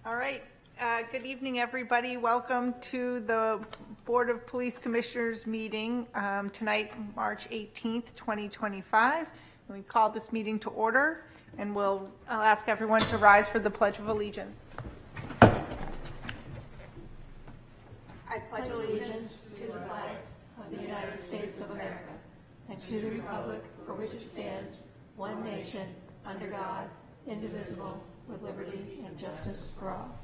All right. Good evening, everybody. Welcome to the Board of Police Commissioners meeting tonight, March 18th, 2025. And we call this meeting to order, and I'll ask everyone to rise for the Pledge of Allegiance. I pledge allegiance to the flag of the United States of America and to the republic for which it stands, one nation, under God, indivisible, with liberty and justice for all.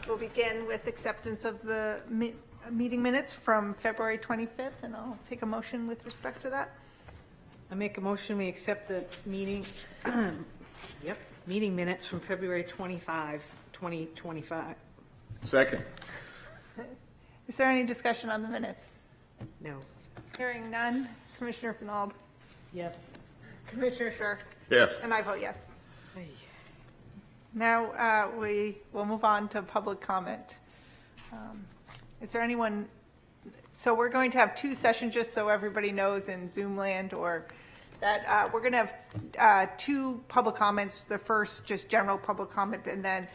We'll begin with acceptance of the meeting minutes from February 25th, and I'll take a motion with respect to that. I make a motion we accept the meeting, meeting minutes from February 25, 2025. Second. Is there any discussion on the minutes? No. Hearing none. Commissioner Fenald? Yes. Commissioner Schur? Yes. And I vote yes. Hey. Now we will move on to public comment. Is there anyone? So we're going to have two sessions, just so everybody knows in Zoom land, or that we're going to have two public comments. The first, just general public comment, and then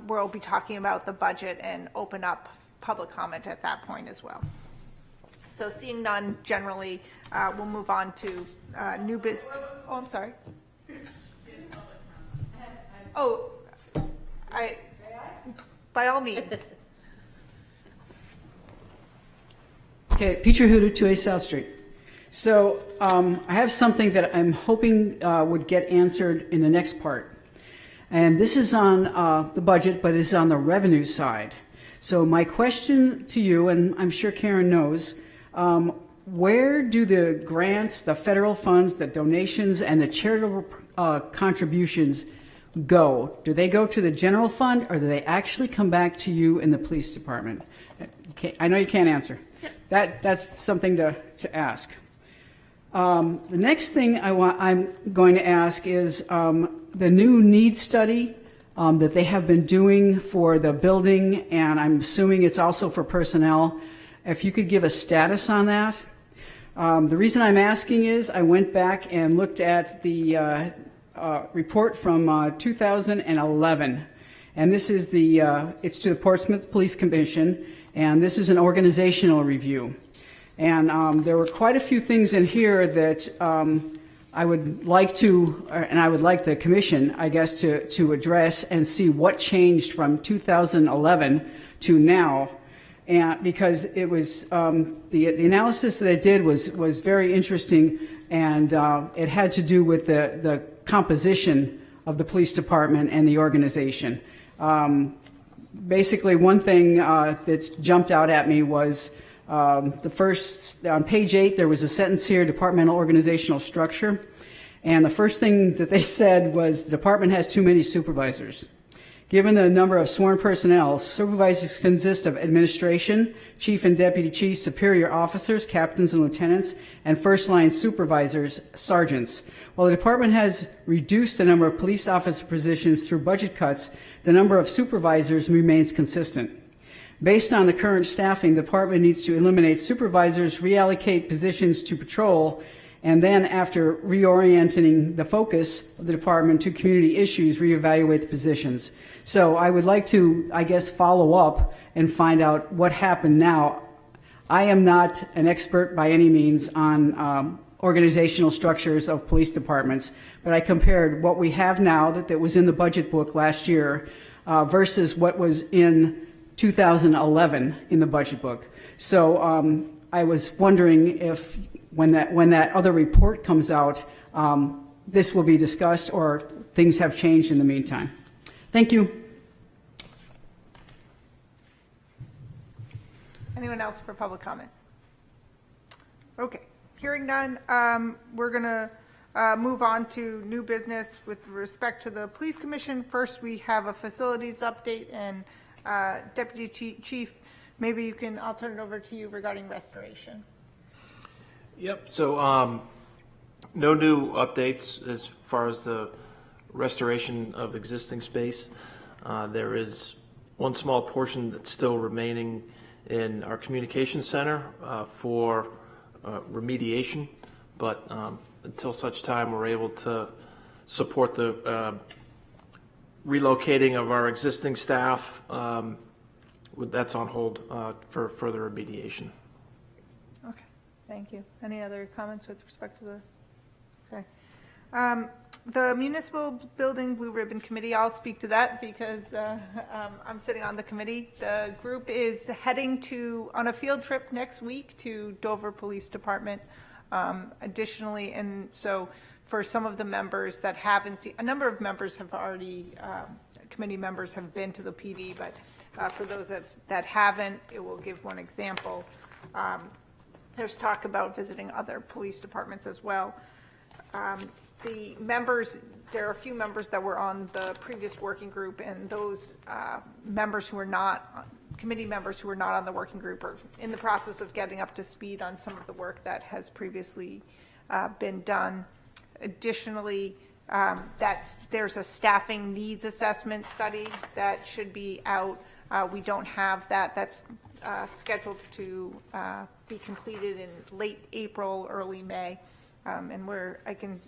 we'll be talking about the budget and open up public comment at that point as well. So seeing none, generally, we'll move on to new business. Oh, I'm sorry. Oh, by all means. Okay, Peter Huda, 2A South Street. So I have something that I'm hoping would get answered in the next part. And this is on the budget, but it's on the revenue side. So my question to you, and I'm sure Karen knows, where do the grants, the federal funds, the donations, and the charitable contributions go? Do they go to the general fund, or do they actually come back to you in the police department? Okay, I know you can't answer. That's something to ask. The next thing I'm going to ask is the new needs study that they have been doing for the building, and I'm assuming it's also for personnel. If you could give a status on that. The reason I'm asking is I went back and looked at the report from 2011, and this is it's to the Portsmouth Police Commission, and this is an organizational review. And there were quite a few things in here that I would like to, and I would like the commission, I guess, to address and see what changed from 2011 to now. And because it was the analysis that I did was very interesting, and it had to do with the composition of the police department and the organization. Basically, one thing that jumped out at me was the first, on page 8, there was a sentence here, departmental organizational structure. And the first thing that they said was the department has too many supervisors. Given the number of sworn personnel, supervisors consist of administration, chief and deputy chief, superior officers, captains and lieutenants, and first-line supervisors, sergeants. While the department has reduced the number of police officer positions through budget cuts, the number of supervisors remains consistent. Based on the current staffing, the department needs to eliminate supervisors, reallocate positions to patrol, and then after reorienting the focus of the department to community issues, reevaluate the positions. So I would like to, I guess, follow up and find out what happened now. I am not an expert by any means on organizational structures of police departments, but I compared what we have now that was in the budget book last year versus what was in 2011 in the budget book. So I was wondering if when that other report comes out, this will be discussed or things have changed in the meantime. Thank you. Anyone else for public comment? Okay, hearing none, we're going to move on to new business with respect to the police commission. First, we have a facilities update, and Deputy Chief, maybe I'll turn it over to you regarding restoration. Yep, so no new updates as far as the restoration of existing space. There is one small portion that's still remaining in our communication center for remediation, but until such time we're able to support the relocating of our existing staff. That's on hold for further remediation. Okay, thank you. Any other comments with respect to the, okay. The Municipal Building Blue Ribbon Committee, I'll speak to that because I'm sitting on the committee. The group is heading on a field trip next week to Dover Police Department. Additionally, and so for some of the members that haven't seen, a number of members have already, committee members have been to the PD, but for those that haven't, it will give one example. There's talk about visiting other police departments as well. The members, there are a few members that were on the previous working group, and those members who are not, committee members who are not on the working group are in the process of getting up to speed on some of the work that has previously been done. Additionally, there's a staffing needs assessment study that should be out. We don't have that. That's scheduled to be completed in late April, early May. And I can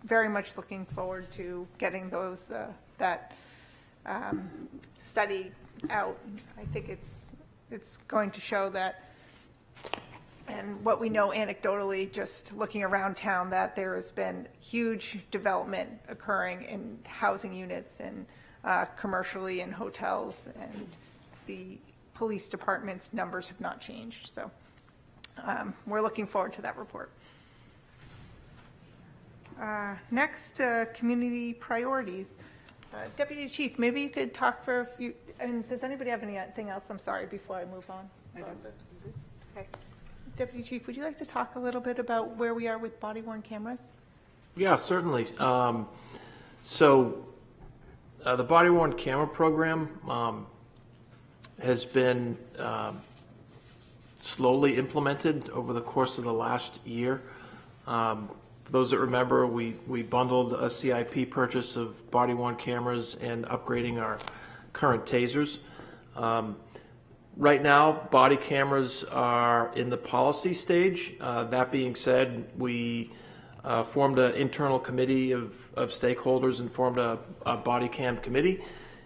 very much looking forward to getting those, that study out. I think it's going to show that, and what we know anecdotally, just looking around town, that there has been huge development occurring in housing units and commercially in hotels, and the police department's numbers have not changed. So we're looking forward to that report. Next, community priorities. Deputy Chief, maybe you could talk for a few, and does anybody have anything else? I'm sorry, before I move on. Okay. Deputy Chief, would you like to talk a little bit about where we are with body-worn cameras? Yeah, certainly. So the body-worn camera program has been slowly implemented over the course of the last year. For those that remember, we bundled a CIP purchase of body-worn cameras and upgrading our current tasers. Right now, body cameras are in the policy stage. That being said, we formed an internal committee of stakeholders and formed a body cam committee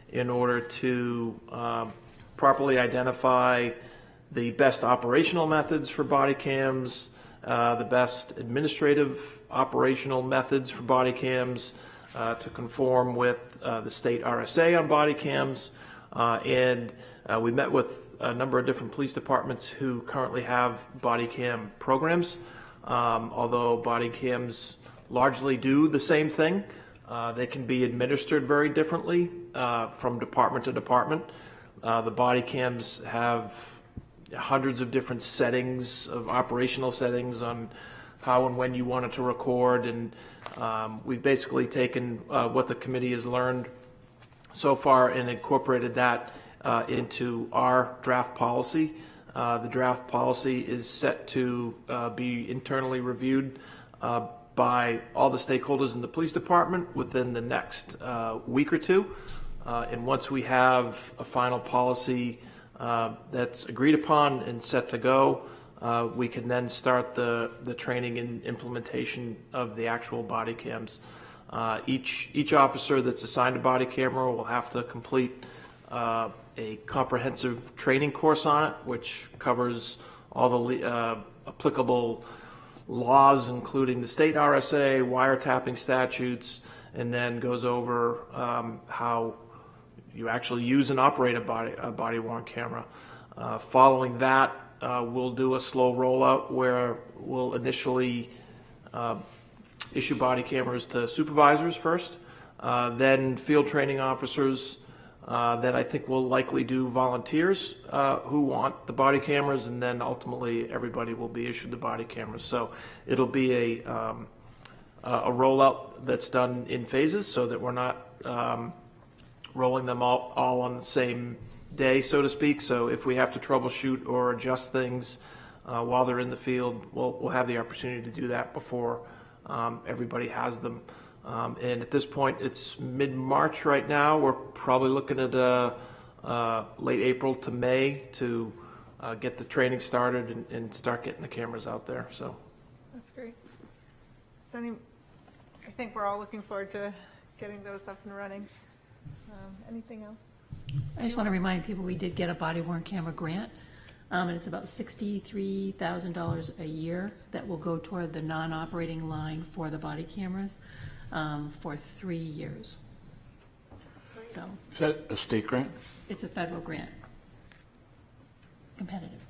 in order to properly identify the best operational methods for body cams, the best administrative operational methods for body cams, to conform with the state RSA on body cams. And we met with a number of different police departments who currently have body cam programs. Although body cams largely do the same thing, they can be administered very differently from department to department. The body cams have hundreds of different settings, of operational settings on how and when you want it to record, and we've basically taken what the committee has learned so far and incorporated that into our draft policy. The draft policy is set to be internally reviewed by all the stakeholders in the police department within the next week or two. And once we have a final policy that's agreed upon and set to go, we can then start the training and implementation of the actual body cams. Each officer that's assigned a body camera will have to complete a comprehensive training course on it, which covers all the applicable laws, including the state RSA, wiretapping statutes, and then goes over how you actually use and operate a body-worn camera. Following that, we'll do a slow rollout where we'll initially issue body cameras to supervisors first, then field training officers. Then I think we'll likely do volunteers who want the body cameras, and then ultimately everybody will be issued the body cameras. So it'll be a rollout that's done in phases, so that we're not rolling them all on the same day, so to speak. So if we have to troubleshoot or adjust things while they're in the field, we'll have the opportunity to do that before everybody has them. And at this point, it's mid-March right now. We're probably looking at late April to May to get the training started and start getting the cameras out there. So That's great. I think we're all looking forward to getting those up and running. Anything else? I just want to remind people, we did get a body worn camera grant, and it's about $63,000 a year that will go toward the non-operating line for the body cameras for 3 years. So Is that a state grant? it's a federal grant. Competitive.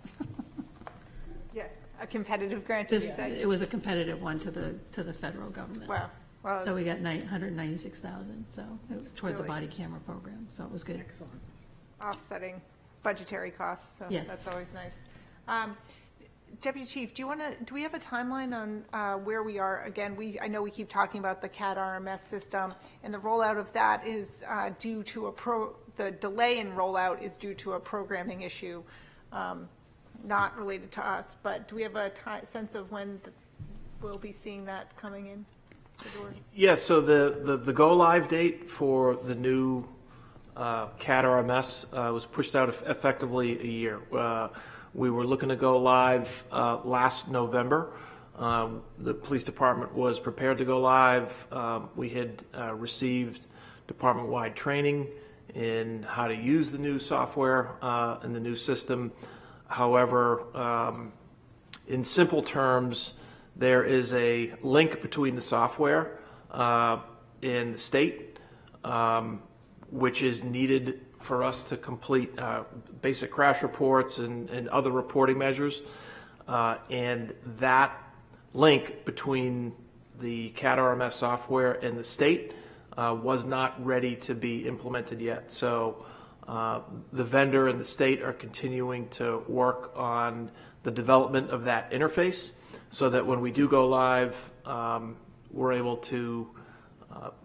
Yeah, a competitive grant, did you This, say? it was a competitive one to the federal government. Wow. Well, So we got 196,000, so it was toward the Really? body camera program, so it was good. Excellent. offsetting budgetary costs, so Yes. that's always nice. Deputy Chief, do we have a timeline on where we are? Again, I know we keep talking about the CAD RMS system, and the rollout of that is due to the delay in rollout is due to a programming issue, not related to us, but do we have a sense of when we'll be seeing that coming in the door? Yeah, so the go-live date for the new CAD RMS was pushed out effectively a year. We were looking to go live last November. The police department was prepared to go live. We had received department-wide training in how to use the new software and the new system. However, in simple terms, there is a link between the software and the state, which is needed for us to complete basic crash reports and other reporting measures. And that link between the CAD RMS software and the state was not ready to be implemented yet. So the vendor and the state are continuing to work on the development of that interface so that when we do go live, we're able to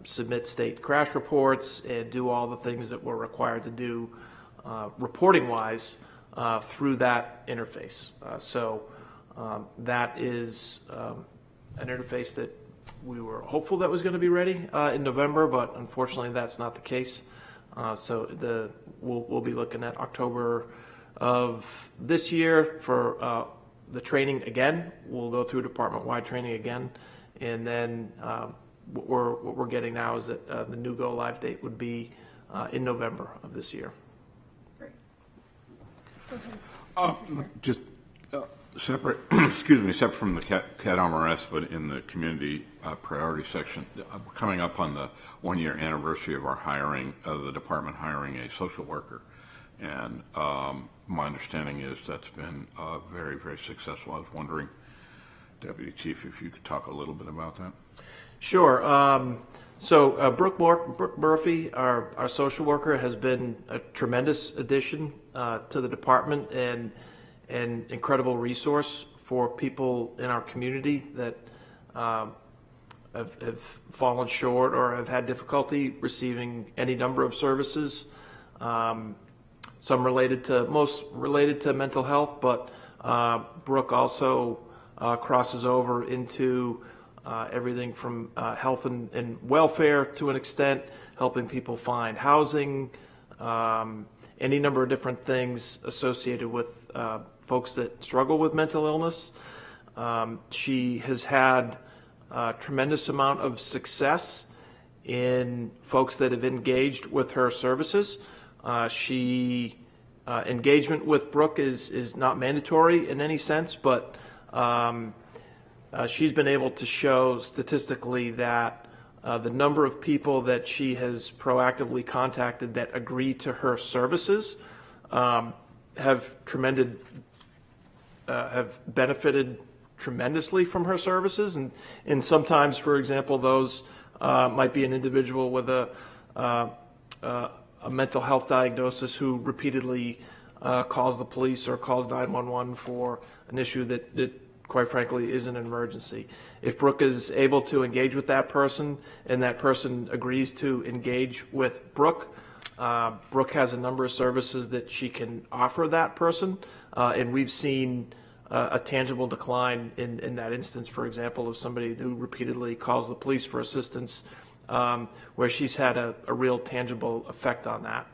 submit state crash reports and do all the things that we're required to do reporting-wise through that interface. So that is an interface that we were hopeful that was going to be ready in November, but unfortunately that's not the case. So we'll be looking at October of this year for the training again. We'll go through department-wide training again, and then what we're getting now is that the new go-live date would be in November of this year. Just separate, excuse me, separate from the CAD RMS, but in the community priority section, we're coming up on the 1-year anniversary of our hiring, of the department hiring a social worker. And my understanding is that's been very, very successful. I was wondering, Deputy Chief, if you could talk a little bit about that. Sure. So Brooke Murphy, our social worker, has been a tremendous addition to the department and an incredible resource for people in our community that have fallen short or have had difficulty receiving any number of services. Some most related to mental health, but Brooke also crosses over into everything from health and welfare to an extent, helping people find housing, any number of different things associated with folks that struggle with mental illness. She has had a tremendous amount of success in folks that have engaged with her services. Engagement with Brooke is not mandatory in any sense, but she's been able to show statistically that the number of people that she has proactively contacted that agree to her services have benefited tremendously from her services, and sometimes, for example, those might be an individual with a mental health diagnosis who repeatedly calls the police or calls 911 for an issue that quite frankly is an emergency. If Brooke is able to engage with that person and that person agrees to engage with Brooke, Brooke has a number of services that she can offer that person, and we've seen a tangible decline in that instance, for example, of somebody who repeatedly calls the police for assistance, where she's had a real tangible effect on that.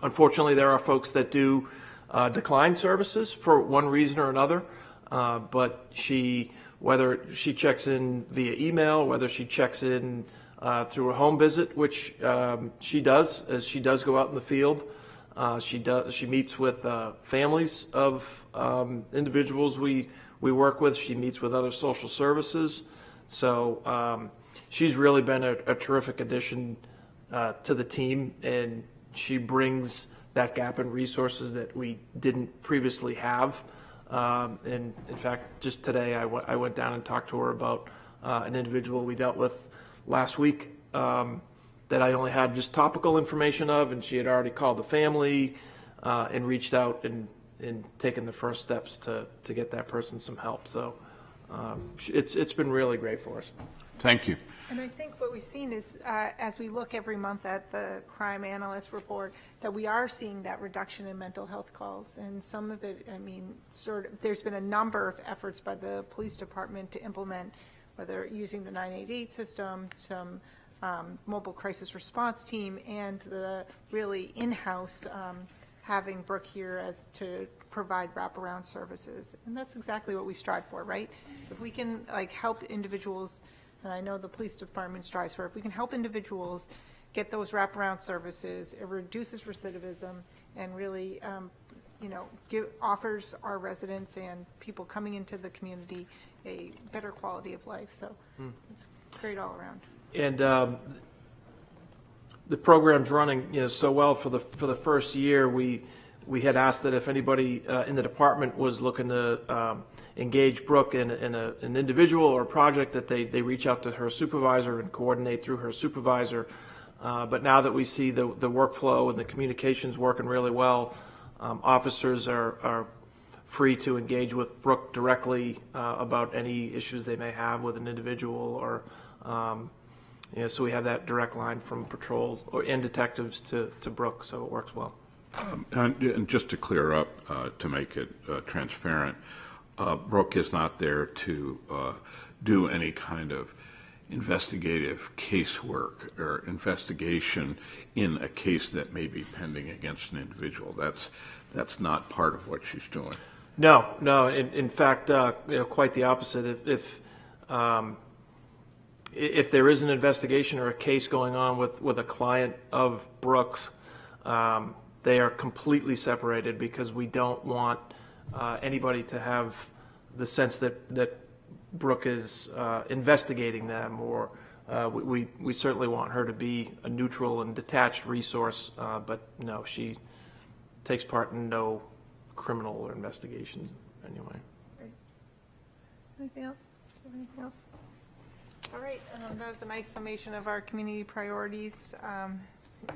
Unfortunately, there are folks that do decline services for one reason or another, but she whether she checks in via email, whether she checks in through a home visit, which she does, as she does go out in the field. She meets with families of individuals we work with. She meets with other social services. So she's really been a terrific addition to the team, and she brings that gap in resources that we didn't previously have. And in fact, just today I went down and talked to her about an individual we dealt with last week that I only had just topical information of, and she had already called the family and reached out and taken the first steps to get that person some help. So it's been really great for us. Thank you. And I think what we've seen is, as we look every month at the crime analyst report, that we are seeing that reduction in mental health calls. And some of it, I mean, there's been a number of efforts by the police department to implement, whether using the 988 system, some mobile crisis response team, and the really in-house having Brooke here as to provide wraparound services. And that's exactly what we strive for, right? If we can help individuals, and I know the police department strives for, if we can help individuals get those wraparound services, it reduces recidivism and really, offers our residents and people coming into the community a better quality of life. So it's great all around. And the program's running, so well for the first year. We had asked that if anybody in the department was looking to engage Brooke in an individual or a project, that they reach out to her supervisor and coordinate through her supervisor. But now that we see the workflow and the communications working really well, officers are free to engage with Brooke directly about any issues they may have with an individual, or so we have that direct line from patrol and detectives to Brooke, so it works well. And just to clear up, to make it transparent, Brooke is not there to do any kind of investigative casework or investigation in a case that may be pending against an individual. That's not part of what she's doing. No. In fact, quite the opposite. If there is an investigation or a case going on with a client of Brooke's, they are completely separated, because we don't want anybody to have the sense that Brooke is investigating them, or we certainly want her to be a neutral and detached resource, but no, she takes part in no criminal or investigations anyway. Great. Anything else? Do you have anything else? All right, that was a nice summation of our community priorities.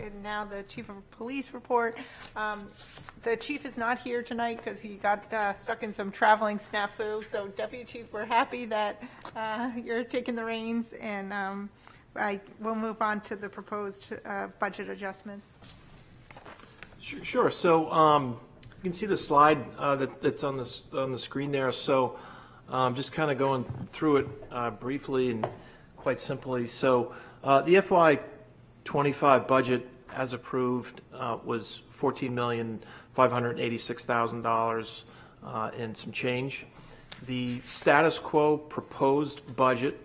And now the chief of police report. The chief is not here tonight because he got stuck in some traveling snafu. So Deputy Chief, we're happy that you're taking the reins, and we'll move on to the proposed budget adjustments. Sure. So you can see the slide that's on the screen there. So just kind of going through it briefly and quite simply. So the FY25 budget, as approved, was $14,586,000 and some change. The status quo proposed budget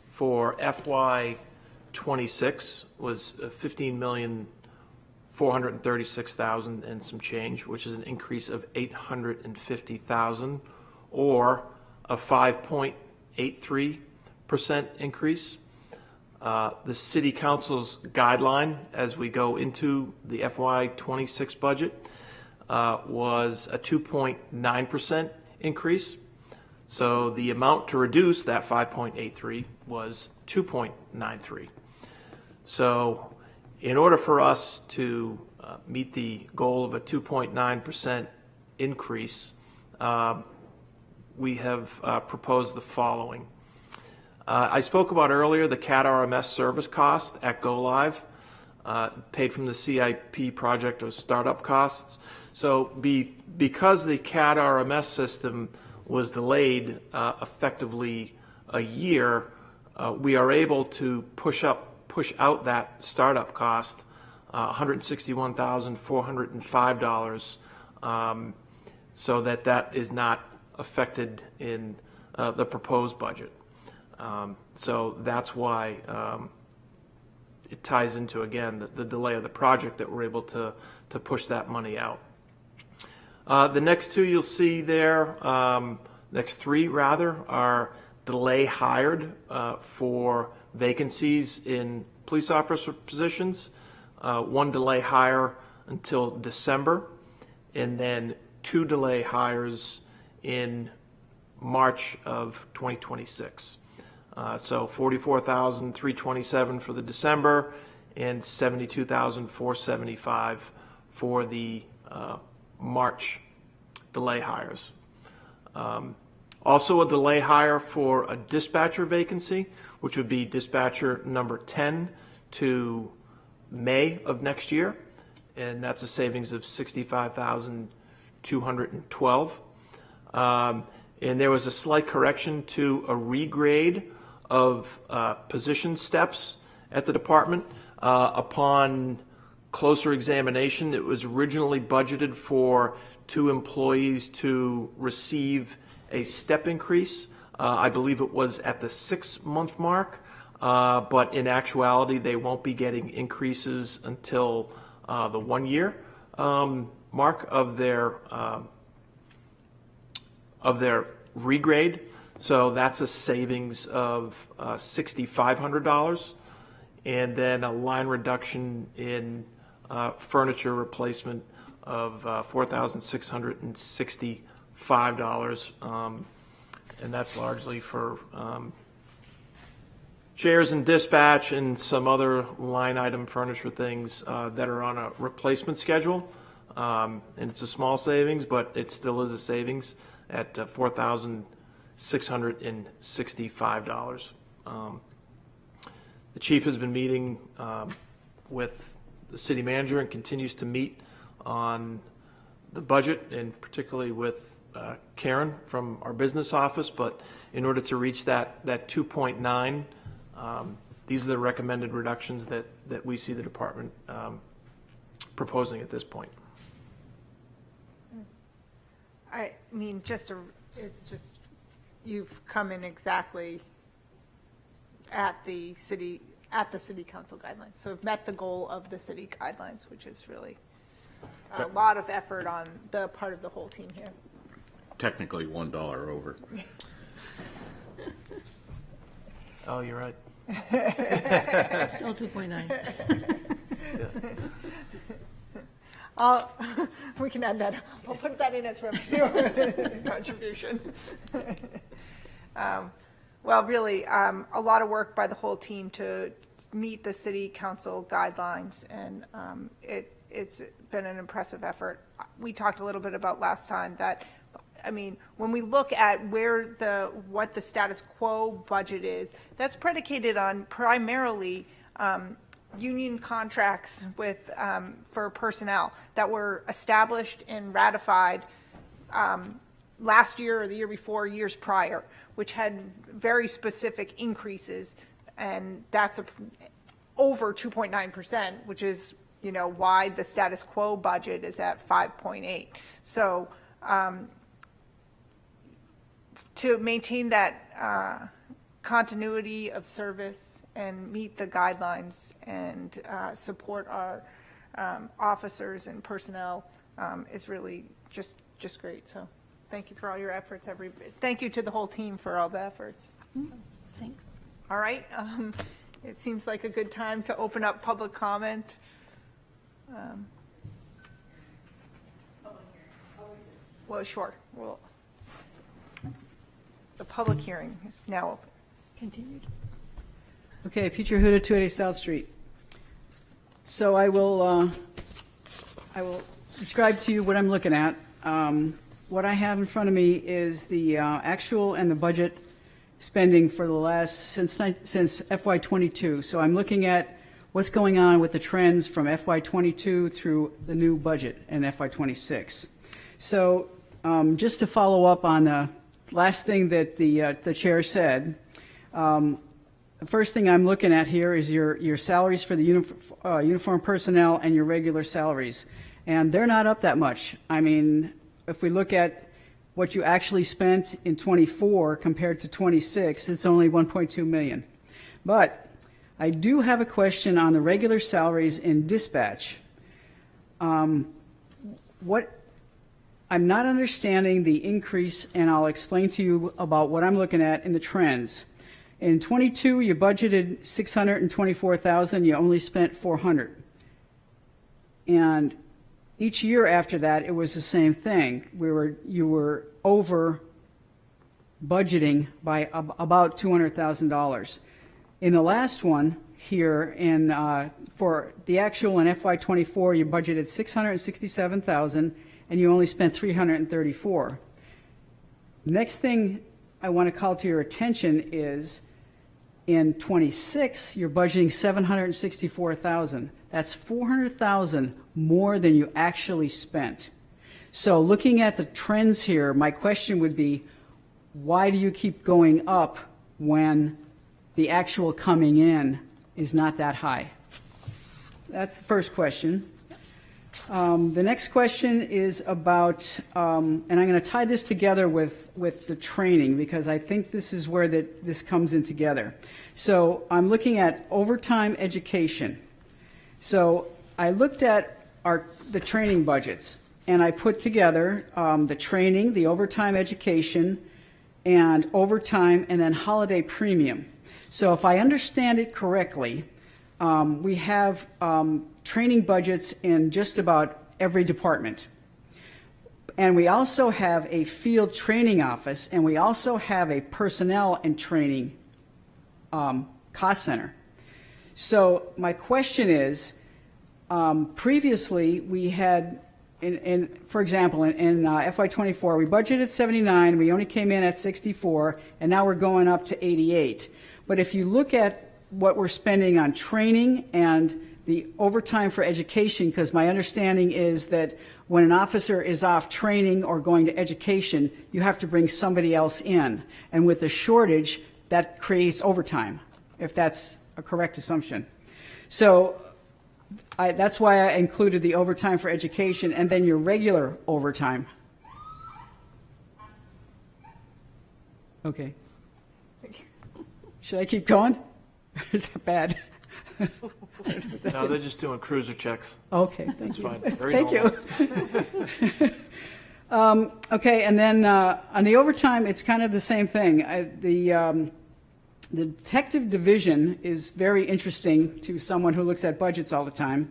for FY26 was $15,436,000 and some change, which is an increase of $850,000, or a 5.83% increase. The City Council's guideline as we go into the FY26 budget was a 2.9% increase. So the amount to reduce that 5.83 was 2.93. So in order for us to meet the goal of a 2.9% increase, we have proposed the following. I spoke about earlier the CAD RMS service cost at Go Live, paid from the CIP project of startup costs. So because the CAD RMS system was delayed effectively a year, we are able to push out that startup cost, $161,405, so that is not affected in the proposed budget. So that's why it ties into, again, the delay of the project that we're able to push that money out. The next two you'll see there, next three rather, are delay hired for vacancies in police officer positions. One delay hire until December, and then two delay hires in March of 2026. So $44,327 for the December and $72,475 for the March delay hires. Also a delay hire for a dispatcher vacancy, which would be dispatcher number 10 to May of next year, and that's a savings of $65,212. And there was a slight correction to a regrade of position steps at the department. Upon closer examination, it was originally budgeted for 2 employees to receive a step increase. I believe it was at the 6-month mark, but in actuality, they won't be getting increases until the 1-year mark of their regrade. So that's a savings of $6,500, and then a line reduction in furniture replacement of $4,665, and that's largely for chairs and dispatch and some other line item furniture things that are on a replacement schedule. And it's a small savings, but it still is a savings at $4,665. The chief has been meeting with the city manager and continues to meet on the budget, and particularly with Karen from our business office. But in order to reach that 2.9, these are the recommended reductions that we see the department proposing at this point. I mean, you've come in exactly at the city council guidelines. So we've met the goal of the city guidelines, which is really a lot of effort on the part of the whole team here. Technically $1 over. Oh, you're right. Still 2.9. We can add that. I'll put that in as revenue contribution. Well, really, a lot of work by the whole team to meet the city council guidelines, and it's been an impressive effort. We talked a little bit about last time that, I mean, when we look at what the status quo budget is, that's predicated on primarily union contracts for personnel that were established and ratified last year or the year before, years prior, which had very specific increases, and that's over 2.9%, which is, why the status quo budget is at 5.8. So to maintain that continuity of service and meet the guidelines and support our officers and personnel is really just great. So thank you for all your efforts. Thank you to the whole team for all the efforts. Thanks. All right. It seems like a good time to open up public comment. Well, sure. The public hearing is now open. Continued. Okay, Peter Huda, 280 South Street. So I will describe to you what I'm looking at. What I have in front of me is the actual and the budget spending for the last, since FY22. So I'm looking at what's going on with the trends from FY22 through the new budget in FY26. So just to follow up on the last thing that the chair said, the first thing I'm looking at here is your salaries for the uniform personnel and your regular salaries. And they're not up that much. I mean, if we look at what you actually spent in '24 compared to '26, it's only 1.2 million. But I do have a question on the regular salaries in dispatch. What I'm not understanding the increase, and I'll explain to you about what I'm looking at in the trends. In '22, you budgeted 624,000. You only spent 400. And each year after that, it was the same thing. You were over budgeting by about $200,000. In the last one here, for the actual in FY24, you budgeted 667,000, and you only spent 334. Next thing I want to call to your attention is in '26, you're budgeting 764,000. That's 400,000 more than you actually spent. So looking at the trends here, my question would be, why do you keep going up when the actual coming in is not that high? That's the first question. The next question is about, and I'm going to tie this together with the training, because I think this is where this comes in together. So I'm looking at overtime education. So I looked at the training budgets, and I put together the training, the overtime education, and overtime, and then holiday premium. So if I understand it correctly, we have training budgets in just about every department. And we also have a field training office, and we also have a personnel and training cost center. So my question is, previously we had, for example, in FY24, we budgeted 79, we only came in at 64, and now we're going up to 88. But if you look at what we're spending on training and the overtime for education, because my understanding is that when an officer is off training or going to education, you have to bring somebody else in. And with the shortage, that creates overtime, if that's a correct assumption. So that's why I included the overtime for education and then your regular overtime. Okay. Should I keep going? Is that bad? No, they're just doing cruiser checks. Okay, That's fine. Very thank normal. you. Okay, and then on the overtime, it's kind of the same thing. The detective division is very interesting to someone who looks at budgets all the time,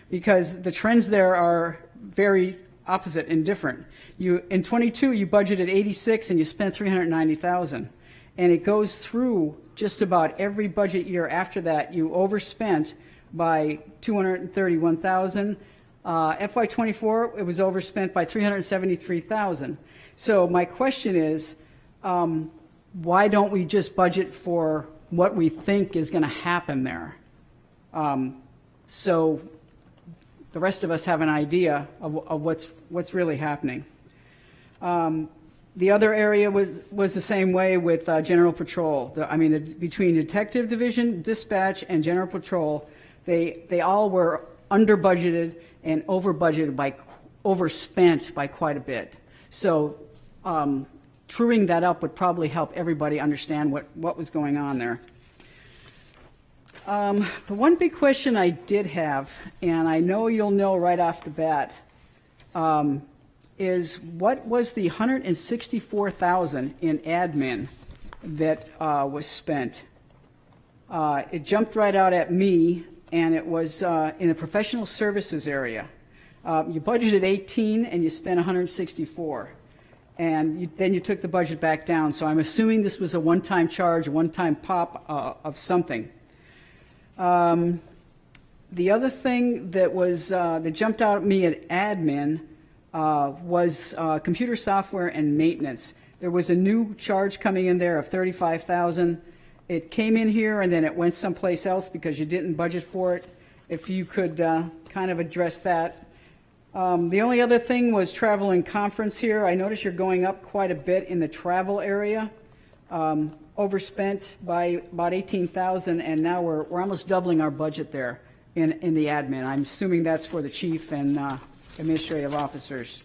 because the trends there are very opposite and different. In '22, you budgeted 86 and you spent 390,000, and it goes through just about every budget year after that. You overspent by 231,000. FY24, it was overspent by 373,000. So my question is, why don't we just budget for what we think is going to happen there? So the rest of us have an idea of what's really happening. The other area was the same way with General Patrol. Between Detective Division, Dispatch, and General Patrol, they all were under budgeted and overspent by quite a bit. So truing that up would probably help everybody understand what was going on there. The one big question I did have, and I know you'll know right off the bat, is what was the $164,000 in admin that was spent? It jumped right out at me, and it was in the professional services area. You budgeted 18 and you spent 164, and then you took the budget back down. So I'm assuming this was a one-time charge, a one-time pop of something. The other thing that was that jumped out at me at admin was computer software and maintenance. There was a new charge coming in there of $35,000. It came in here and then it went someplace else because you didn't budget for it. If you could kind of address that. The only other thing was travel and conference here. I notice you're going up quite a bit in the travel area. Overspent by about $18,000, and now we're almost doubling our budget there in the admin. I'm assuming that's for the chief and administrative officers.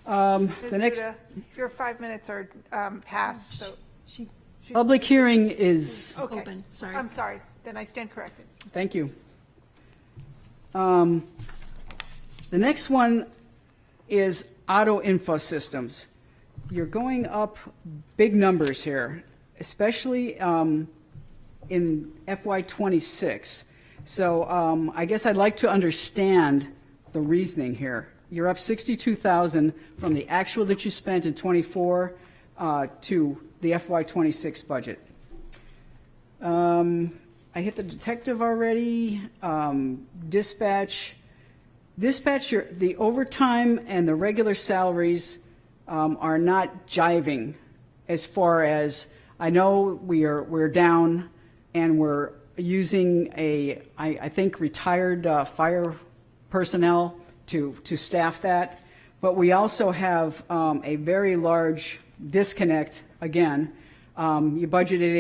The Ms. next Huda, your 5 minutes are passed, so. public hearing is, Okay. Open, sorry. I'm sorry, then I stand corrected. thank you. The next one is Auto Info Systems. You're going up big numbers here, especially in FY '26. So I guess I'd like to understand the reasoning here. You're up 62,000 from the actual that you spent in '24 to the FY '26 budget. I hit the detective already. Dispatch, the overtime and the regular salaries are not jiving as far as, I know we're down and we're using I think retired fire personnel to staff that, but we also have a very large disconnect again. You budgeted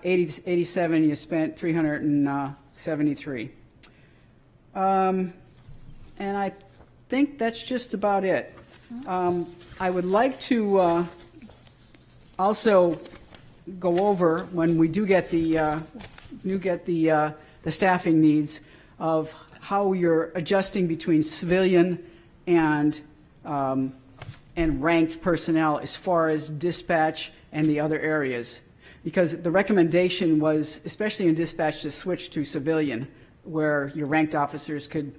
87, you spent 373. And I think that's just about it. I would like to also go over, when we do get the staffing needs, of how you're adjusting between civilian and ranked personnel as far as dispatch and the other areas. Because the recommendation was, especially in dispatch, to switch to civilian, where your ranked officers could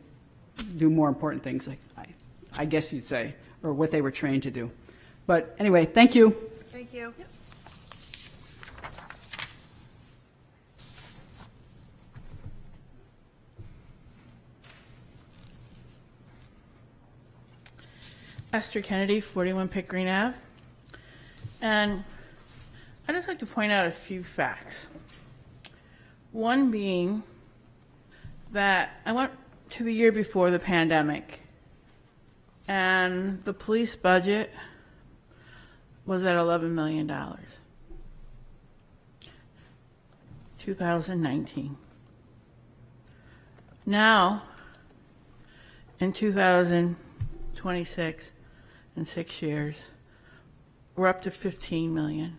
do more important things, like I guess you'd say, or what they were trained to do. But anyway, thank you. Thank you. Esther Kennedy, 41 Pickering Ave. And I'd just like to point out a few facts. One being that I went to the year before the pandemic, and the police budget was at $11 million. 2019. Now, in 2026, in 6 years, we're up to 15 million.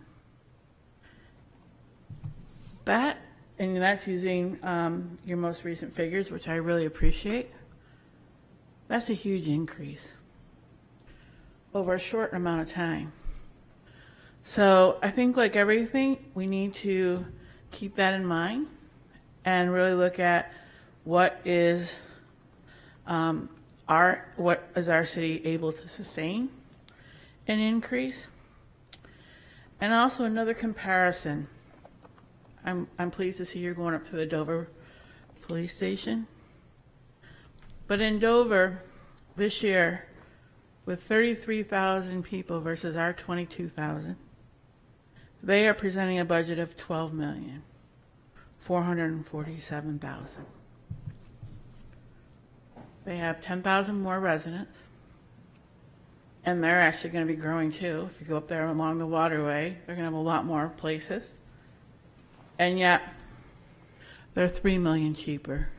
That, and that's using your most recent figures, which I really appreciate. That's a huge increase over a short amount of time. So I think, like everything, we need to keep that in mind and really look at what is our city able to sustain an increase. And also another comparison. I'm pleased to see you're going up to the Dover police station. But in Dover, this year, with 33,000 people versus our 22,000, they are presenting a budget of $12,447,000. They have 10,000 more residents, and they're actually going to be growing too. If you go up there along the waterway, they're going to have a lot more places. And yet, they're $3 million cheaper,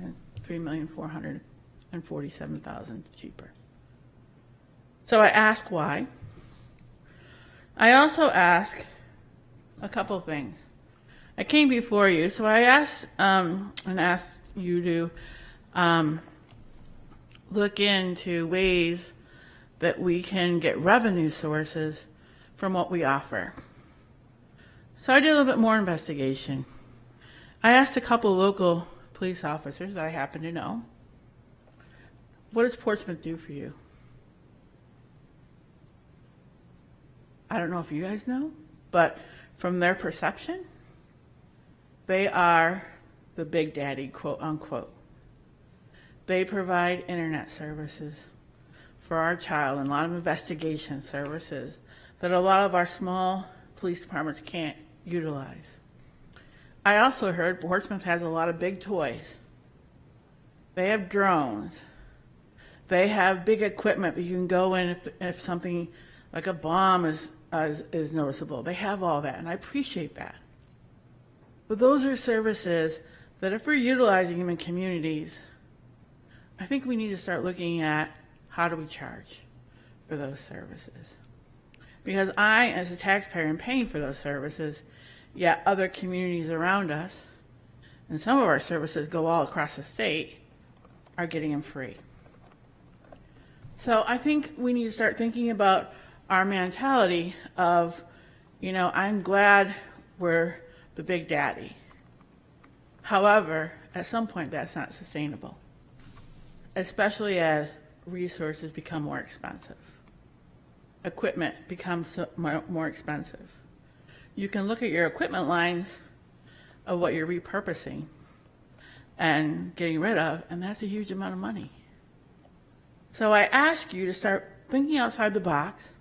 and $3,447,000 cheaper. So I ask why. I also ask a couple things. I came before you, so I asked you to look into ways that we can get revenue sources from what we offer. So I did a little bit more investigation. I asked a couple local police officers that I happen to know, what does Portsmouth do for you? I don't know if you guys know, but from their perception, they are the big daddy, quote unquote. They provide internet services for our child and a lot of investigation services that a lot of our small police departments can't utilize. I also heard Portsmouth has a lot of big toys. They have drones. They have big equipment that you can go in if something like a bomb is noticeable. They have all that, and I appreciate that. But those are services that if we're utilizing them in communities, I think we need to start looking at how do we charge for those services. Because I, as a taxpayer, am paying for those services, yet other communities around us, and some of our services go all across the state, are getting them free. So I think we need to start thinking about our mentality of, I'm glad we're the big daddy. However, at some point that's not sustainable, especially as resources become more expensive. Equipment becomes more expensive. You can look at your equipment lines of what you're repurposing and getting rid of, and that's a huge amount of money. So I ask you to start thinking outside the box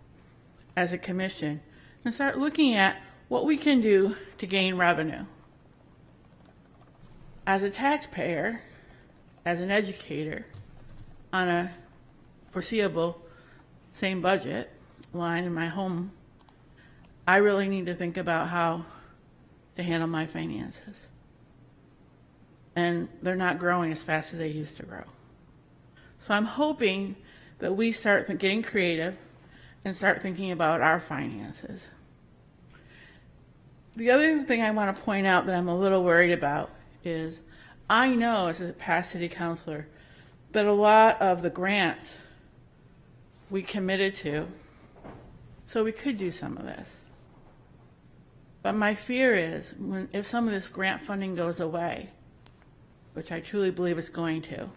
as a commission and start looking at what we can do to gain revenue. As a taxpayer, as an educator, on a foreseeable same budget line in my home, I really need to think about how to handle my finances. And they're not growing as fast as they used to grow. So I'm hoping that we start getting creative and start thinking about our finances. The other thing I want to point out that I'm a little worried about is I know as a past city councilor that a lot of the grants we committed to, so we could do some of this. But my fear is if some of this grant funding goes away, which I truly believe it's going to,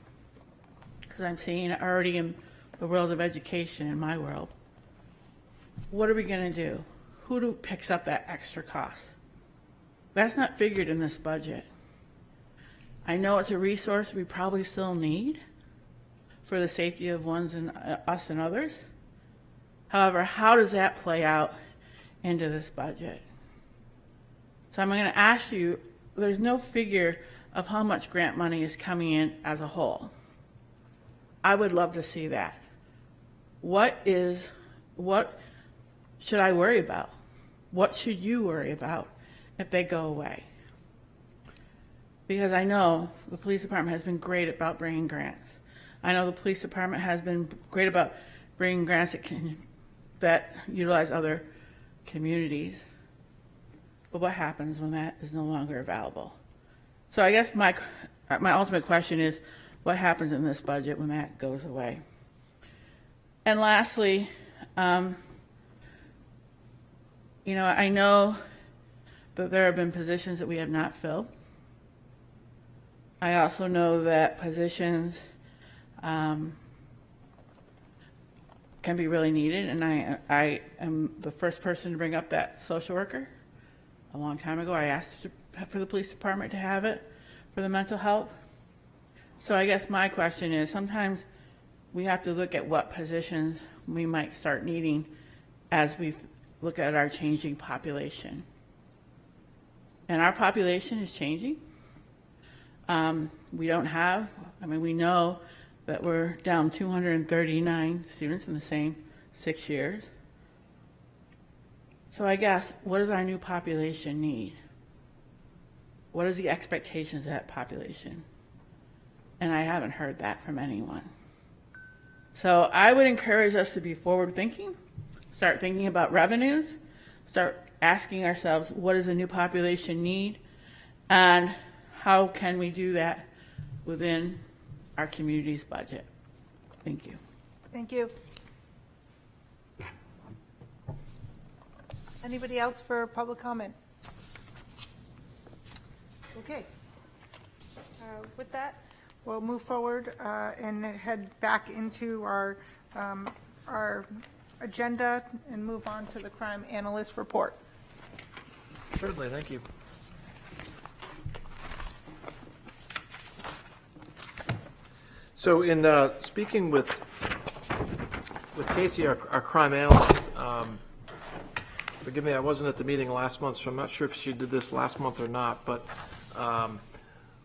because I'm seeing it already in the world of education, in my world, what are we going to do? Who picks up that extra cost? That's not figured in this budget. I know it's a resource we probably still need for the safety of us and others. However, how does that play out into this budget? So I'm going to ask you, there's no figure of how much grant money is coming in as a whole. I would love to see that. What should I worry about? What should you worry about if they go away? Because I know the police department has been great about bringing grants. I know the police department has been great about bringing grants that utilize other communities. But what happens when that is no longer available? So I guess my ultimate question is, what happens in this budget when that goes away? And lastly, I know that there have been positions that we have not filled. I also know that positions can be really needed, and I am the first person to bring up that social worker. A long time ago, I asked for the police department to have it for the mental health. So I guess my question is, sometimes we have to look at what positions we might start needing as we look at our changing population. And our population is changing. We know that we're down 239 students in the same 6 years. So I guess, what does our new population need? What is the expectations of that population? And I haven't heard that from anyone. So I would encourage us to be forward-thinking, start thinking about revenues, start asking ourselves, what does the new population need? And how can we do that within our community's budget? Thank you. Thank you. Anybody else for public comment? Okay. With that, we'll move forward and head back into our agenda and move on to the crime analyst report. Certainly, thank you. So in speaking with Casey, our crime analyst, forgive me, I wasn't at the meeting last month, so I'm not sure if she did this last month or not, but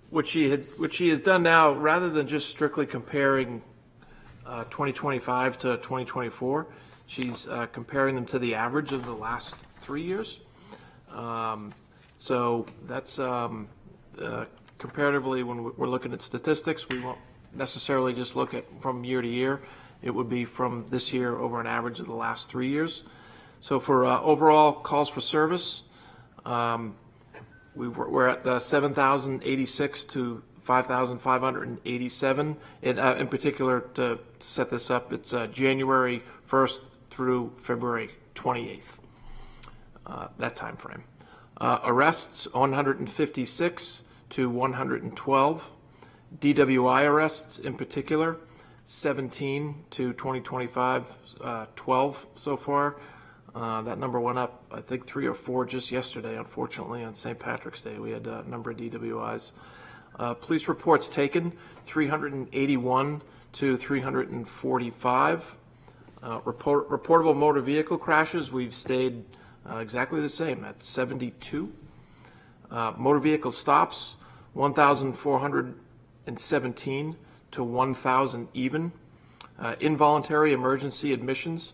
what she has done now, rather than just strictly comparing 2025 to 2024, she's comparing them to the average of the last 3 years. So that's comparatively, when we're looking at statistics, we won't necessarily just look at from year to year. it would be from this year over an average of the last 3 years. So for overall calls for service, we're at 7,086 to 5,587. In particular, to set this up, it's January 1st through February 28th, that time frame. Arrests, 156 to 112. DWI arrests in particular, 17 to 2025, 12 so far. That number went up, I think, 3 or 4 just yesterday, unfortunately, on St. Patrick's Day. We had a number of DWIs. Police reports taken, 381 to 345. Reportable motor vehicle crashes, we've stayed exactly the same at 72. Motor vehicle stops, 1,417 to 1,000 even. Involuntary emergency admissions,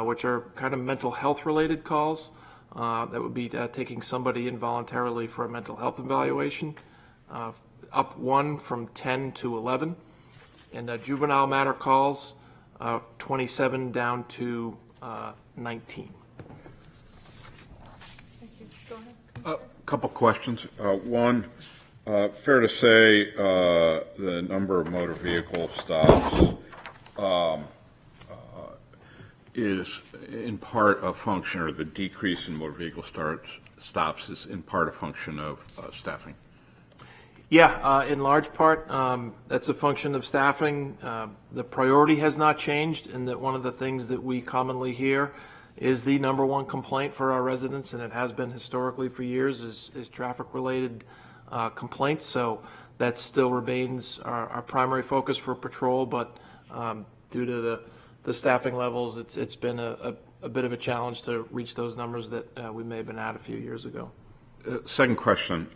which are kind of mental health related calls. That would be taking somebody involuntarily for a mental health evaluation, up 1 from 10 to 11. And juvenile matter calls, 27 down to 19. A couple questions. One, fair to say the number of motor vehicle stops is in part a function, or the decrease in motor vehicle stops is in part a function of staffing? Yeah, in large part, that's a function of staffing. The priority has not changed, and that one of the things that we commonly hear is the number one complaint for our residents, and it has been historically for years, is traffic-related complaints. So that still remains our primary focus for patrol, but due to the staffing levels, it's been a bit of a challenge to reach those numbers that we may have been at a few years ago. Second question.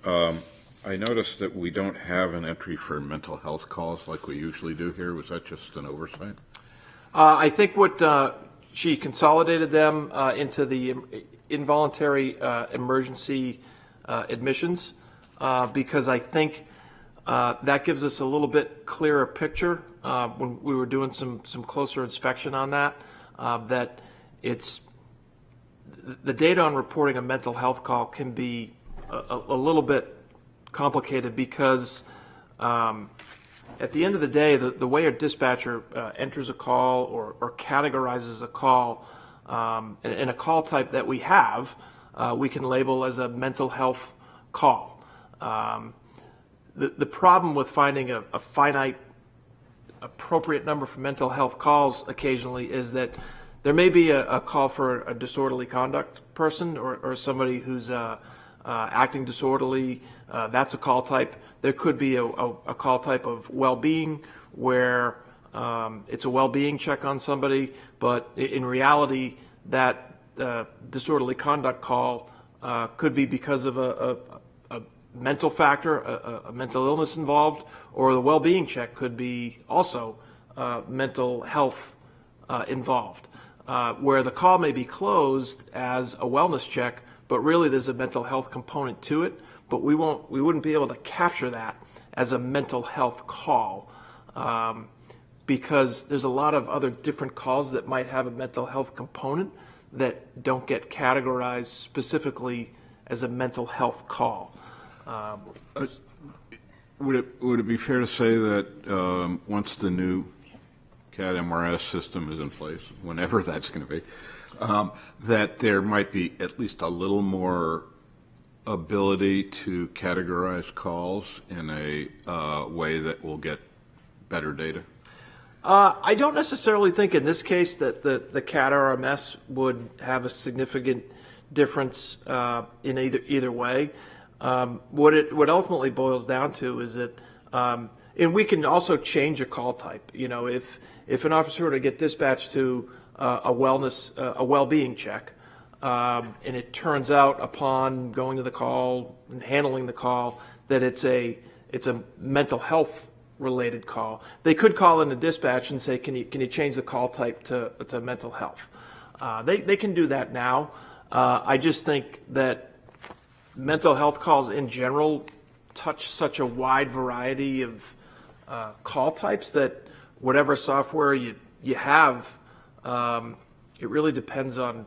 I noticed that we don't have an entry for mental health calls like we usually do here. Was that just an oversight? I think what she consolidated them into the involuntary emergency admissions because I think that gives us a little bit clearer picture when we were doing some closer inspection on that, that it's the data on reporting a mental health call can be a little bit complicated because at the end of the day, the way a dispatcher enters a call or categorizes a call in a call type that we have, we can label as a mental health call. The problem with finding a finite appropriate number for mental health calls occasionally is that there may be a call for a disorderly conduct person or somebody who's acting disorderly. That's a call type. There could be a call type of well-being where it's a well-being check on somebody, but in reality, that disorderly conduct call could be because of a mental factor, a mental illness involved, or the well-being check could be also mental health involved, where the call may be closed as a wellness check, but really there's a mental health component to it, but we wouldn't be able to capture that as a mental health call because there's a lot of other different calls that might have a mental health component that don't get categorized specifically as a mental health call. Would it be fair to say that once the new CAD MRS system is in place, whenever that's going to be, that there might be at least a little more ability to categorize calls in a way that will get better data? I don't necessarily think in this case that the CAD RMS would have a significant difference in either way. What ultimately boils down to is that, and we can also change a call type. You know, if an officer were to get dispatched to a well-being check, and it turns out upon going to the call and handling the call that it's a mental health related call, they could call in the dispatch and say, can you change the call type to mental health? They can do that now. I just think that mental health calls in general touch such a wide variety of call types that whatever software you you have, it really depends on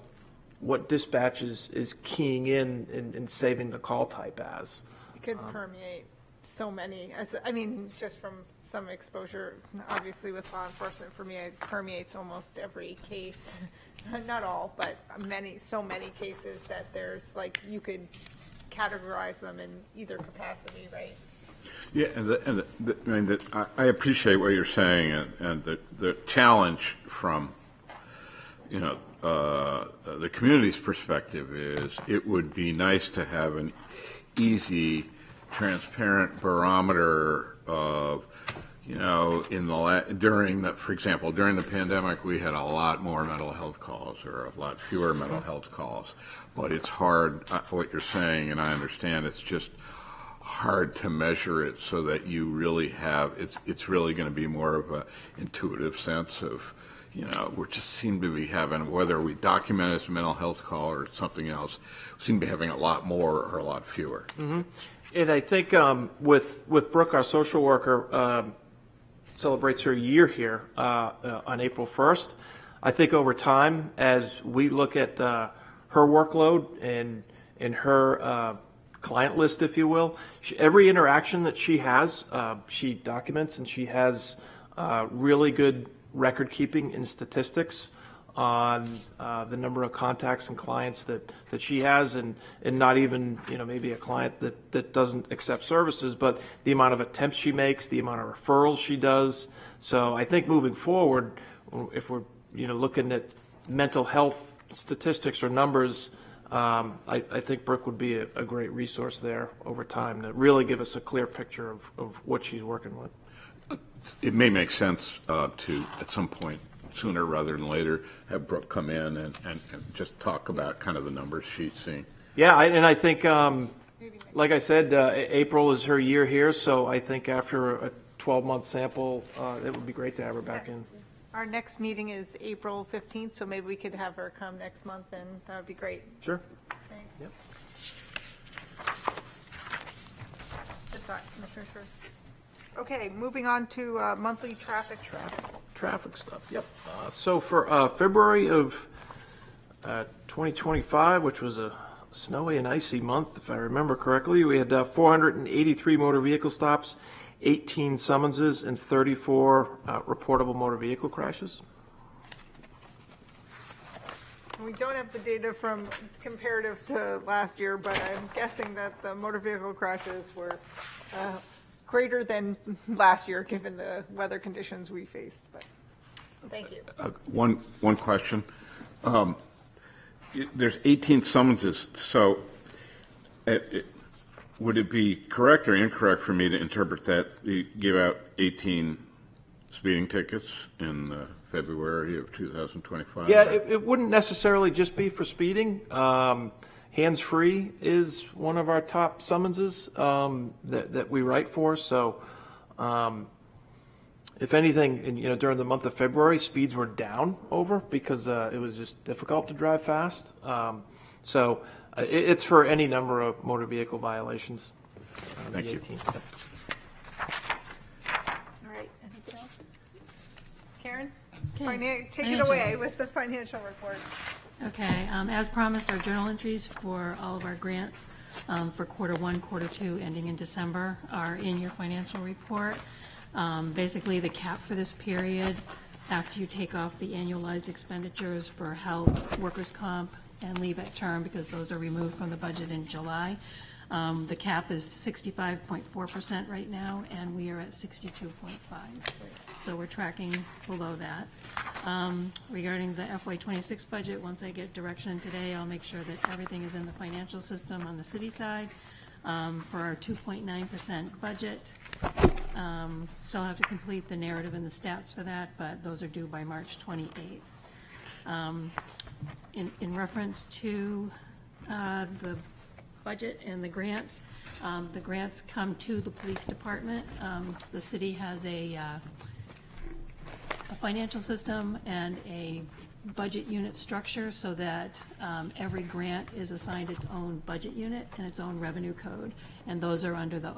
what dispatch is keying in and saving the call type as. It could permeate so many, I mean, just from some exposure, obviously with law enforcement, for me, it permeates almost every case. Not all, but so many cases that there's like, you could categorize them in either capacity, right? Yeah, I appreciate what you're saying, and the challenge from, the community's perspective is it would be nice to have an easy, transparent barometer of, for example, during the pandemic, we had a lot more mental health calls or a lot fewer mental health calls. But it's hard, what you're saying, and I understand, it's just hard to measure it so that you really have, it's really going to be more of a intuitive sense of, we just seem to be having, whether we document it as a mental health call or something else, we seem to be having a lot more or a lot fewer. Mm-hmm. And I think with Brooke, our social worker, celebrates her year here on April 1st. I think over time, as we look at her workload and her client list, if you will, every interaction that she has, she documents, and she has really good record keeping and statistics on the number of contacts and clients that she has, and not even, maybe a client that doesn't accept services, but the amount of attempts she makes, the amount of referrals she does. So I think moving forward, if we're, looking at mental health statistics or numbers, I think Brooke would be a great resource there over time to really give us a clear picture of what she's working with. It may make sense to, at some point, sooner rather than later, have Brooke come in and just talk about kind of the numbers she's seeing. Yeah, I think, like I said, April is her year here, so I think after a 12-month sample, it would be great to have her back in. Our next meeting is April 15th, so maybe we could have her come next month, and that would be great. Sure. Okay. Yep. Good thought, Commissioner Schur. Okay, moving on to monthly traffic. Traffic stuff, yep. So for February of 2025, which was a snowy and icy month, if I remember correctly, we had 483 motor vehicle stops, 18 summonses, and 34 reportable motor vehicle crashes. We don't have the data from comparative to last year, but I'm guessing that the motor vehicle crashes were greater than last year, given the weather conditions we faced, but thank you. One question. There's 18 summonses, so would it be correct or incorrect for me to interpret that you give out 18 speeding tickets in February of 2025? Yeah, it wouldn't necessarily just be for speeding. Hands-free is one of our top summonses that we write for. So, if anything, during the month of February, speeds were down over because it was just difficult to drive fast. So, it's for any number of motor vehicle violations. Thank you. 18. Yep. All right, anything else? Karen? Okay. Take it away Financials. with the financial report. Okay, as promised, our journal entries for all of our grants for quarter one, quarter two, ending in December are in your financial report. Basically, the cap for this period, after you take off the annualized expenditures for health, workers' comp, and leave at term, because those are removed from the budget in July, the cap is 65.4% right now, and we are at 62.5%. So we're tracking below that. Regarding the FY26 budget, once I get direction today, I'll make sure that everything is in the financial system on the city side. For our 2.9% budget, still have to complete the narrative and the stats for that, but those are due by March 28th. In reference to the budget and the grants come to the police department. The city has a financial system and a budget unit structure so that every grant is assigned its own budget unit and its own revenue code. And those are under the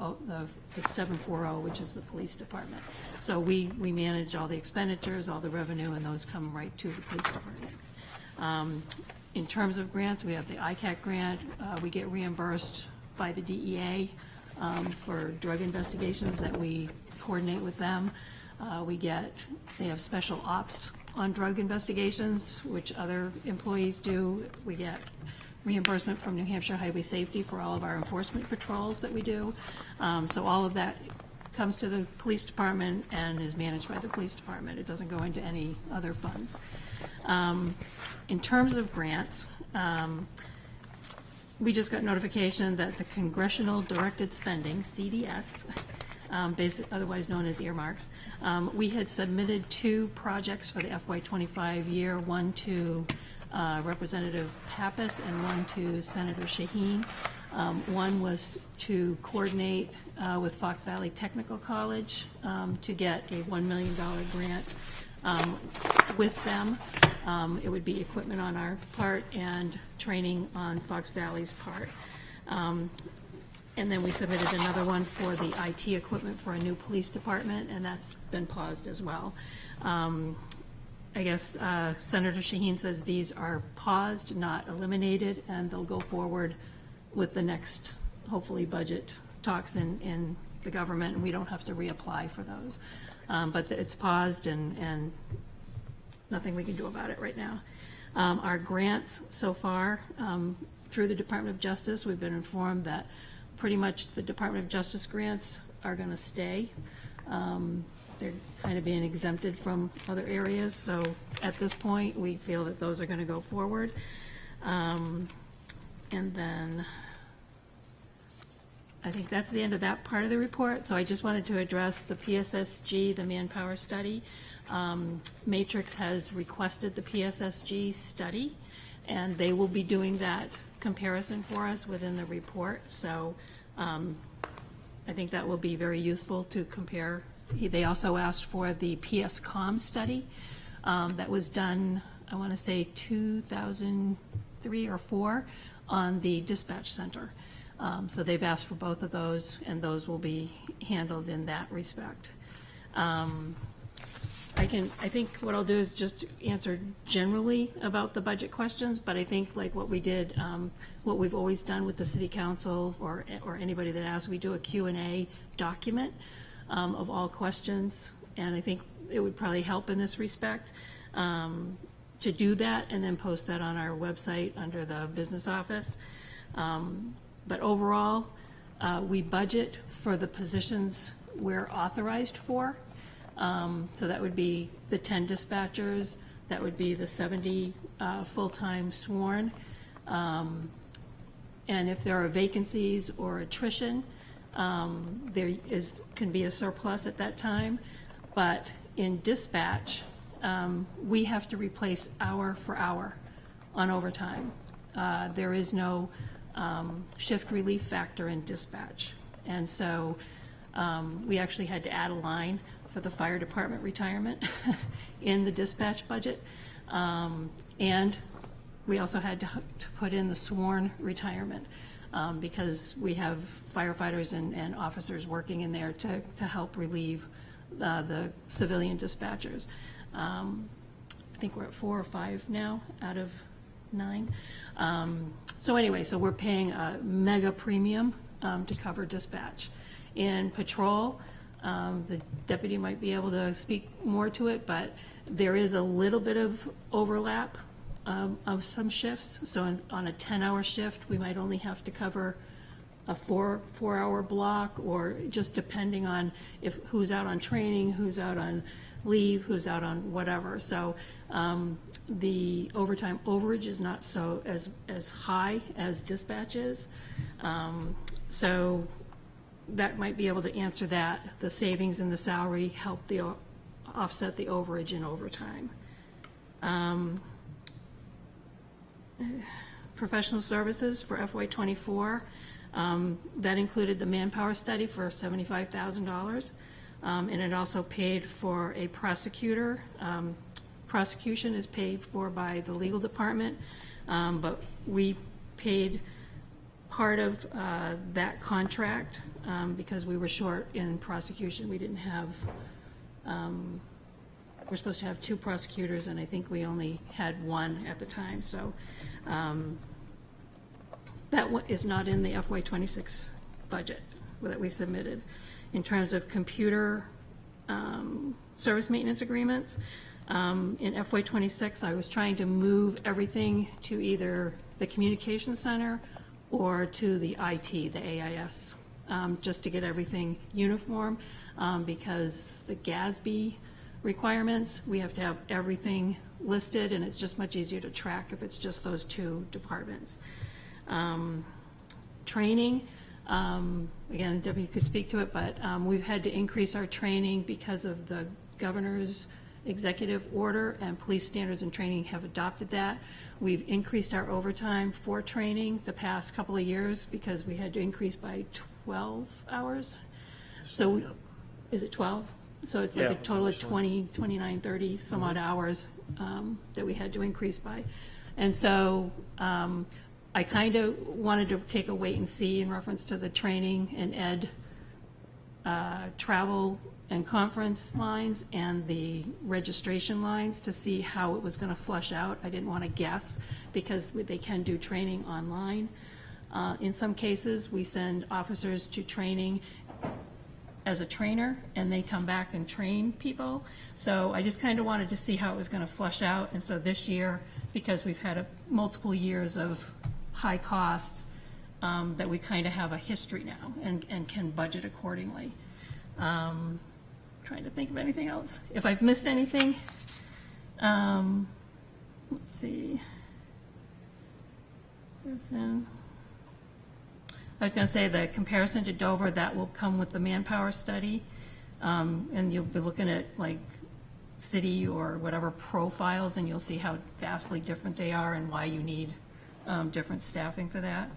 740, which is the police department. So we manage all the expenditures, all the revenue, and those come right to the police department. In terms of grants, we have the ICAC grant. We get reimbursed by the DEA for drug investigations that we coordinate with them. They have special ops on drug investigations, which other employees do. We get reimbursement from New Hampshire Highway Safety for all of our enforcement patrols that we do. So all of that comes to the police department and is managed by the police department. It doesn't go into any other funds. In terms of grants, we just got notification that the Congressional Directed Spending, CDS, otherwise known as earmarks, we had submitted 2 projects for the FY25 year, one to Representative Pappas and one to Senator Shaheen. One was to coordinate with Fox Valley Technical College to get a $1 million grant with them. It would be equipment on our part and training on Fox Valley's part. And then we submitted another one for the IT equipment for a new police department, and that's been paused as well. I guess Senator Shaheen says these are paused, not eliminated, and they'll go forward with the next, hopefully, budget talks in the government, and we don't have to reapply for those. But it's paused, and nothing we can do about it right now. Our grants so far, through the Department of Justice, we've been informed that pretty much the Department of Justice grants are going to stay. They're kind of being exempted from other areas, so at this point, we feel that those are going to go forward. And then I think that's the end of that part of the report. So I just wanted to address the PSSG, the manpower study. Matrix has requested the PSSG study, and they will be doing that comparison for us within the report. So I think that will be very useful to compare. They also asked for the PSCOM study that was done, I want to say 2003 or 4 on the dispatch center. So they've asked for both of those, and those will be handled in that respect. I think what I'll do is just answer generally about the budget questions, but I think like what we did, what we've always done with the city council or anybody that asks, we do a Q&A document of all questions, and I think it would probably help in this respect to do that and then post that on our website under the business office. But overall, we budget for the positions we're authorized for. So that would be the 10 dispatchers, that would be the 70 full-time sworn. And if there are vacancies or attrition, there can be a surplus at that time. But in dispatch, we have to replace hour for hour on overtime. There is no shift relief factor in dispatch. And so we actually had to add a line for the fire department retirement in the dispatch budget. And we also had to put in the sworn retirement because we have firefighters and officers working in there to help relieve the civilian dispatchers. I think we're at 4 or 5 now out of 9. So anyway, so we're paying a mega premium to cover dispatch. In patrol, the deputy might be able to speak more to it, but there is a little bit of overlap of some shifts. So on a 10-hour shift, we might only have to cover a 4-hour block, or just depending on who's out on training, who's out on leave, who's out on whatever. So the overtime overage is not so as high as dispatch is. So that might be able to answer that. The savings in the salary help offset the overage in overtime. Professional services for FY24, that included the manpower study for $75,000. And it also paid for a prosecutor prosecution is paid for by the legal department, but we paid part of that contract because we were short in prosecution. We didn't have, we're supposed to have 2 prosecutors, and I think we only had 1 at the time, so that is not in the FY26 budget that we submitted. In terms of computer service maintenance agreements, in FY26, I was trying to move everything to either the communications center or to the IT, the AIS, just to get everything uniform, because the GASB requirements, we have to have everything listed, and it's just much easier to track if it's just those 2 departments. Training, again, Debbie could speak to it, but we've had to increase our training because of the governor's executive order, and police standards and training have adopted that. We've increased our overtime for training the past couple of years because we had to increase by 12 hours. So, is it 12? So it's like Yeah, a total of essentially. 29, 30 some odd hours that we had to increase by. And so I kind of wanted to take a wait and see in reference to the training and ed travel and conference lines and the registration lines to see how it was going to flush out. I didn't want to guess because they can do training online. In some cases, we send officers to training as a trainer, and they come back and train people. So I just kind of wanted to see how it was going to flush out. And so this year, because we've had multiple years of high costs, that we kind of have a history now and can budget accordingly. Trying to think of anything else. If I've missed anything, let's see. I was going to say the comparison to Dover, that will come with the manpower study, and you'll be looking at like city or whatever profiles, and you'll see how vastly different they are and why you need different staffing for that.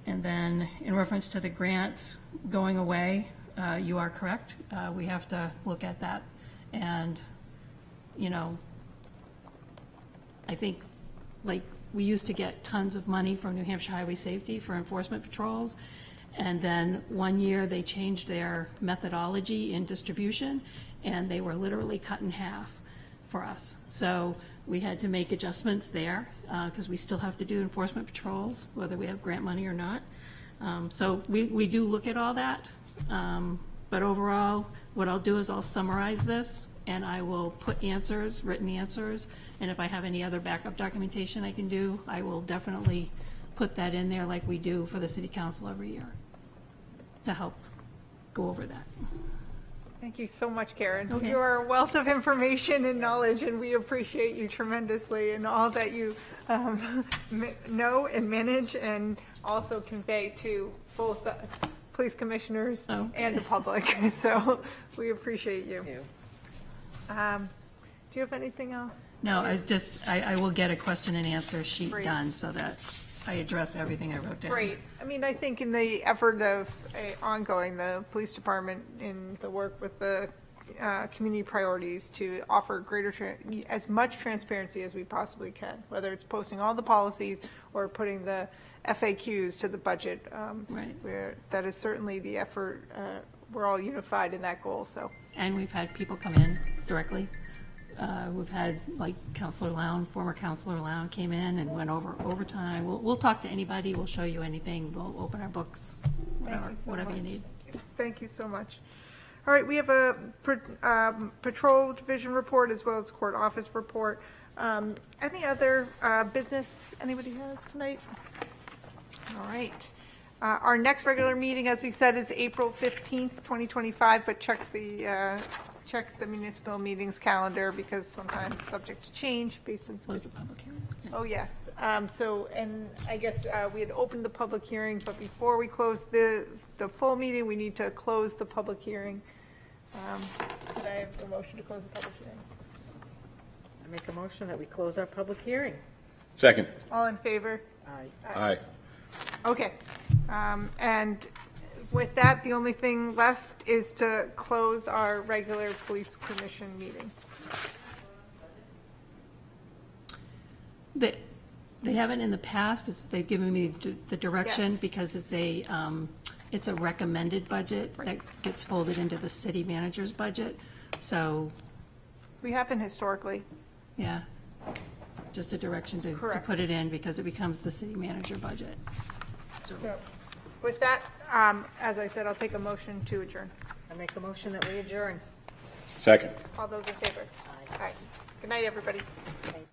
And then in reference to the grants going away, you are correct. We have to look at that, and, you know, I think, like, we used to get tons of money from New Hampshire Highway Safety for enforcement patrols, and then one year they changed their methodology in distribution, and they were literally cut in half for us. So we had to make adjustments there, because we still have to do enforcement patrols, whether we have grant money or not. So we do look at all that, but overall, what I'll do is I'll summarize this, and I will put answers, written answers, and if I have any other backup documentation I can do, I will definitely put that in there like we do for the city council every year to help go over that. Thank you so much, Karen. Okay. You are a wealth of information and knowledge, and we appreciate you tremendously and all that you know and manage and also convey to both the police commissioners Oh. and the public. So we appreciate you. Do you have anything else? No, I will get a question and answer sheet Great. done so that I address everything I wrote down. Great. I mean, I think in the effort of ongoing, the police department in the work with the community priorities to offer as much transparency as we possibly can, whether it's posting all the policies or putting the FAQs to the budget. Right. That is certainly the effort. We're all unified in that goal, so. And we've had people come in directly. We've had, like, Counselor Lown, former Counselor Lown came in and went over overtime. We'll talk to anybody, we'll show you anything, we'll open our books, whatever you need. Thank you so much. All right, we have a patrol division report as well as court office report. Any other business anybody has tonight? All right. Our next regular meeting, as we said, is April 15th, 2025, but check the municipal meetings calendar because sometimes subject to change based on. Close the public hearing. Oh, yes. So, and I guess we had opened the public hearing, but before we close the full meeting, we need to close the public hearing. Could I have a motion to close the public hearing? I make a motion that we close our public hearing. Second. All in favor? Aye. Aye. Okay. And with that, the only thing left is to close our regular police commission meeting. They haven't in the past. They've given me the direction Yes. because it's a recommended budget that gets folded into the city manager's budget. So, We haven't historically. yeah, just a direction to Correct. put it in because it becomes the city manager budget. So with that, as I said, I'll take a motion to adjourn. I make a motion that we adjourn. Second. All those in favor? Aye. Good night, everybody. Thank